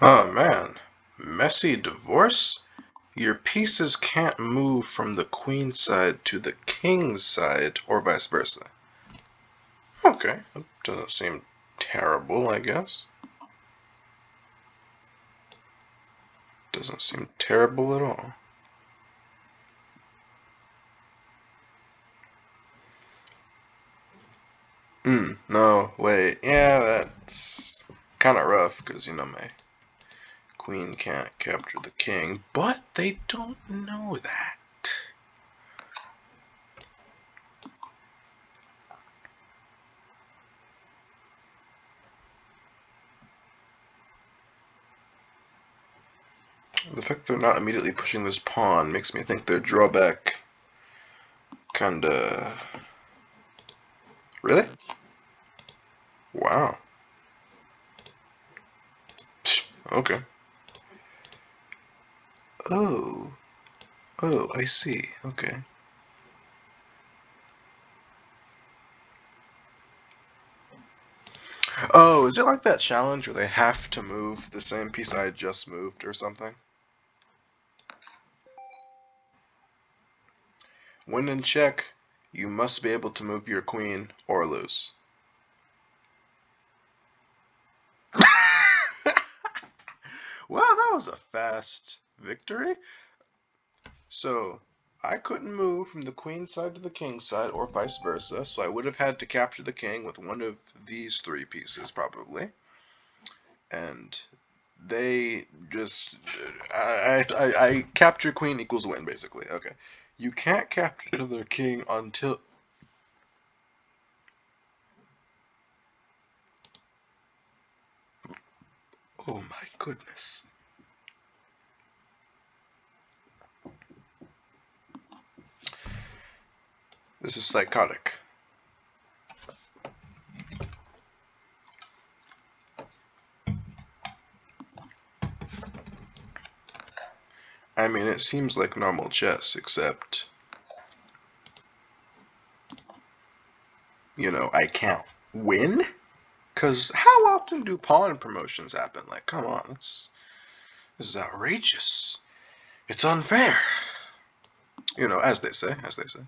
Oh man, messy divorce? Your pieces can't move from the queen's side to the king's side, or vice versa. Okay, that doesn't seem terrible, I guess. Doesn't seem terrible at all. No, wait. Yeah, that's kind of rough, because, my queen can't capture the king, but they don't know that. The fact they're not immediately pushing this pawn makes me think their drawback kinda... Really? Wow. Okay. Oh. Oh, I see. Okay. Oh, is it like that challenge where they have to move the same piece I just moved or something? When in check, you must be able to move your queen or lose. Well, that was a fast victory. So, I couldn't move from the queen side to the king side or vice versa, so I would have had to capture the king with one of these three pieces, probably. And they just... I capture queen equals win, basically. Okay. You can't capture the king until... Oh my goodness. This is psychotic. I mean, it seems like normal chess, except, I can't win? Because how often do pawn promotions happen? Like, come on, this is outrageous. It's unfair. As they say, as they say.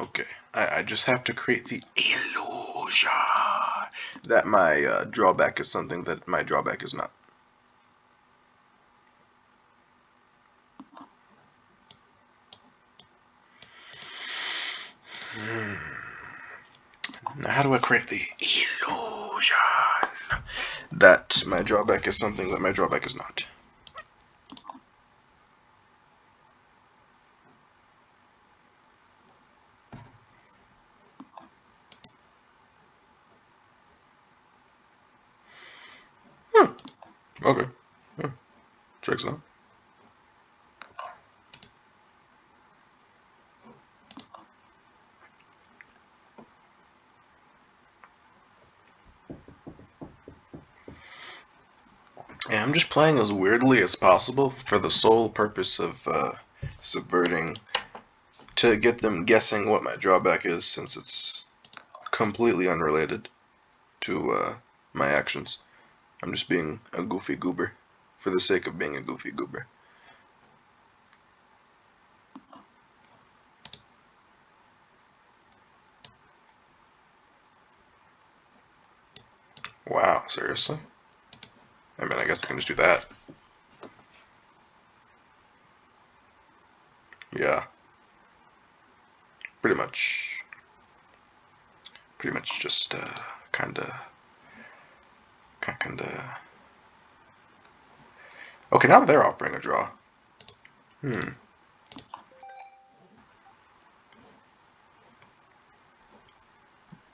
Okay, I just have to create the illusion that my drawback is something that my drawback is not. Now, how do I create the illusion that my drawback is something that my drawback is not? Hmm. Okay. Yeah. Checks out. Yeah, I'm just playing as weirdly as possible for the sole purpose of subverting, to get them guessing what my drawback is, since it's completely unrelated to my actions. I'm just being a goofy goober for the sake of being a goofy goober. Wow, seriously? I mean, I guess I can just do that. Yeah, pretty much. Pretty much just kinda. Okay, now they're offering a draw. Hmm.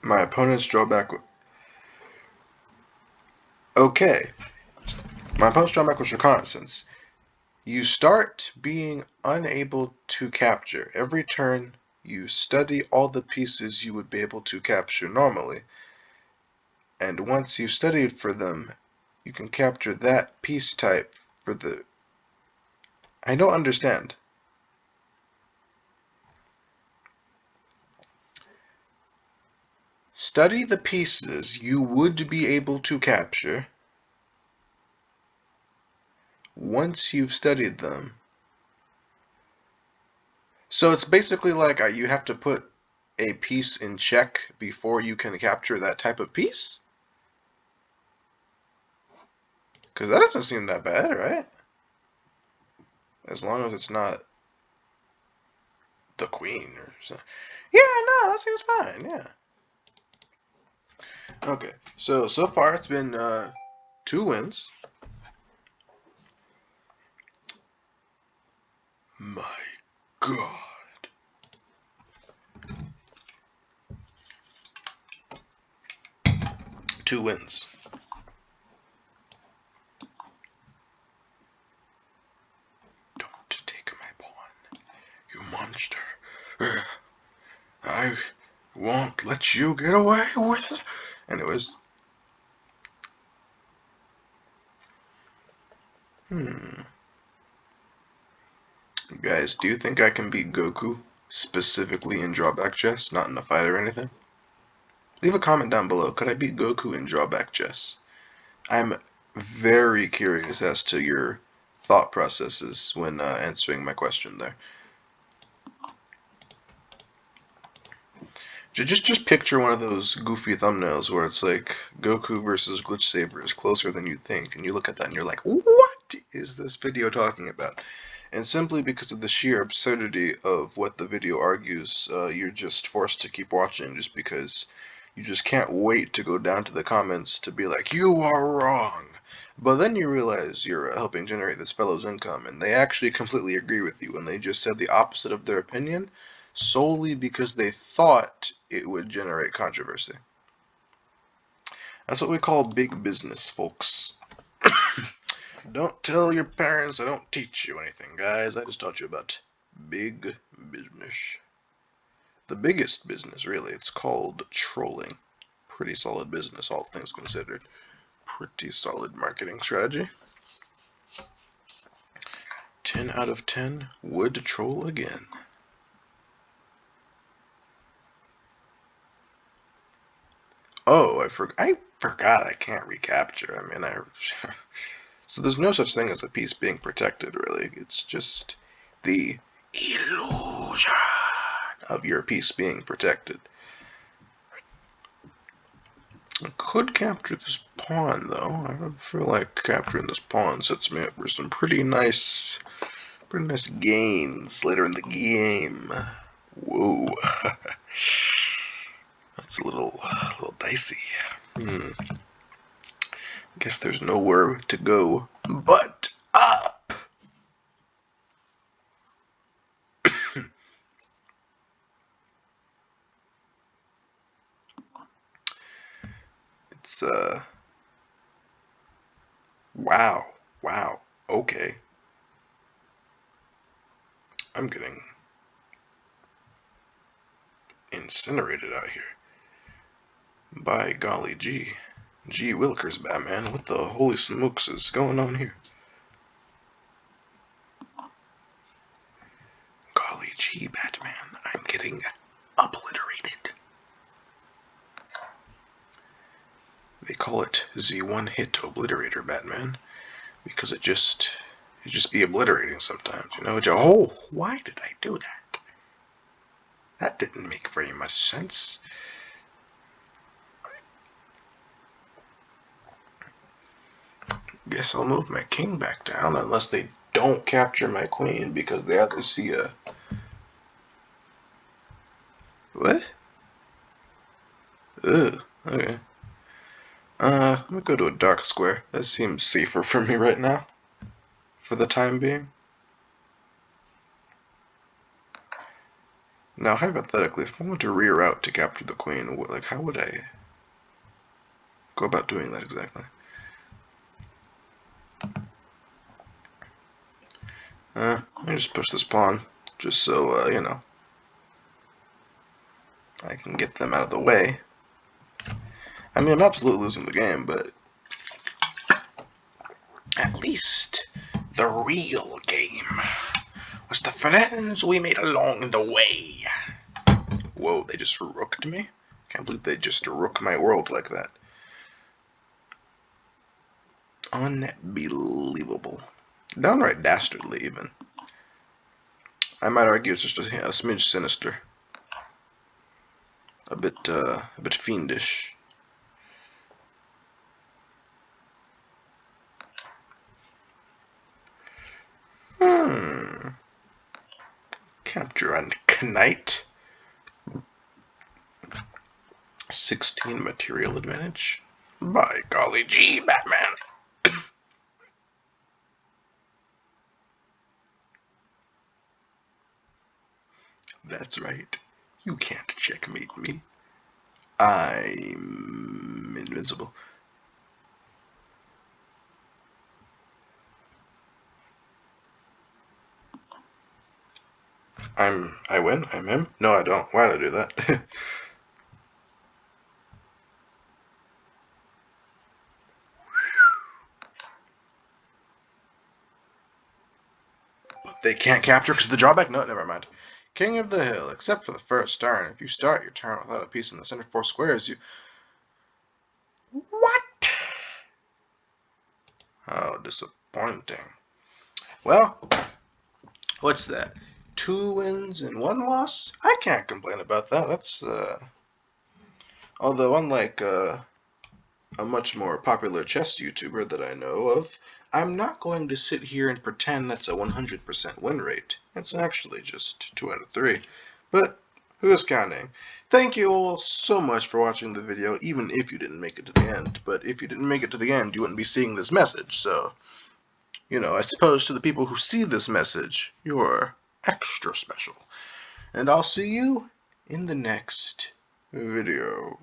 My opponent's drawback. Okay. My opponent's drawback was reconnaissance. You start being unable to capture. Every turn, you study all the pieces you would be able to capture normally. And once you've studied for them, you can capture that piece type for the... I don't understand. study the pieces you would be able to capture once you've studied them. So it's basically like you have to put a piece in check before you can capture that type of piece? Because that doesn't seem that bad, right? As long as it's not the queen or something. Yeah, no, that seems fine, yeah. Okay, so far it's been 2 wins. My God. 2 wins. Don't take my pawn, you monster. I won't let you get away with it. Anyways. Guys, do you think I can beat Goku specifically in drawback chess, not in a fight or anything? Leave a comment down below. Could I beat Goku in drawback chess? I'm very curious as to your thought processes when answering my question there. Just picture one of those goofy thumbnails where it's like Goku versus Glitch Saber is closer than you think, and you look at that and you're like, what is this video talking about? And simply because of the sheer absurdity of what the video argues, you're just forced to keep watching just because you just can't wait to go down to the comments to be like, you are wrong. But then you realize you're helping generate this fellow's income, and they actually completely agree with you, and they just said the opposite of their opinion solely because they thought it would generate controversy. That's what we call big business, folks. Don't tell your parents I don't teach you anything, guys. I just taught you about big business. The biggest business, really. It's called trolling. Pretty solid business, all things considered. Pretty solid marketing strategy. 10 out of 10 would troll again. Oh, I forgot I can't recapture. I mean, so there's no such thing as a piece being protected, really. It's just the illusion of your piece being protected. I could capture this pawn, though. I don't feel like capturing this pawn sets me up for some pretty nice gains later in the game. Whoa. That's a little dicey. Guess there's nowhere to go but up. It's wow, okay. I'm getting incinerated out here. By golly gee. Gee Willikers, Batman, what the holy smokes is going on here? Golly gee, Batman, I'm getting obliterated. They call it Z1 hit obliterator, Batman, because it just be obliterating sometimes, you know? Oh, why did I do that? That didn't make very much sense. Guess I'll move my king back down unless they don't capture my queen because they either see a... What? Ugh, okay. Let me go to a dark square. That seems safer for me right now. For the time being. Now, hypothetically, if I want to reroute to capture the queen, like, how would I go about doing that exactly? Let me just push this pawn, just so, you know, I can get them out of the way. I mean, I'm absolutely losing the game, but at least the real game was the friends we made along the way. Whoa, they just rooked me? Can't believe they just rook my world like that. Unbelievable. Downright dastardly, even. I might argue it's just a smidge sinister. A bit fiendish. Capture and knight. 16 material advantage. By golly gee, Batman. That's right. You can't checkmate me. I'm invisible. I win? I'm him? No, I don't. Why did I do that? They can't capture because of the drawback? No, never mind. King of the Hill, except for the first turn. If you start your turn without a piece in the center 4 squares, you... What? How disappointing. Well, what's that? 2 wins and 1 loss? I can't complain about that. That's, although unlike, a much more popular chess YouTuber that I know of, I'm not going to sit here and pretend that's a 100% win rate. It's actually just 2 out of 3. But who's counting? Thank you all so much for watching the video, even if you didn't make it to the end. But if you didn't make it to the end, you wouldn't be seeing this message. So, you know, I suppose to the people who see this message, you're extra special. And I'll see you in the next video.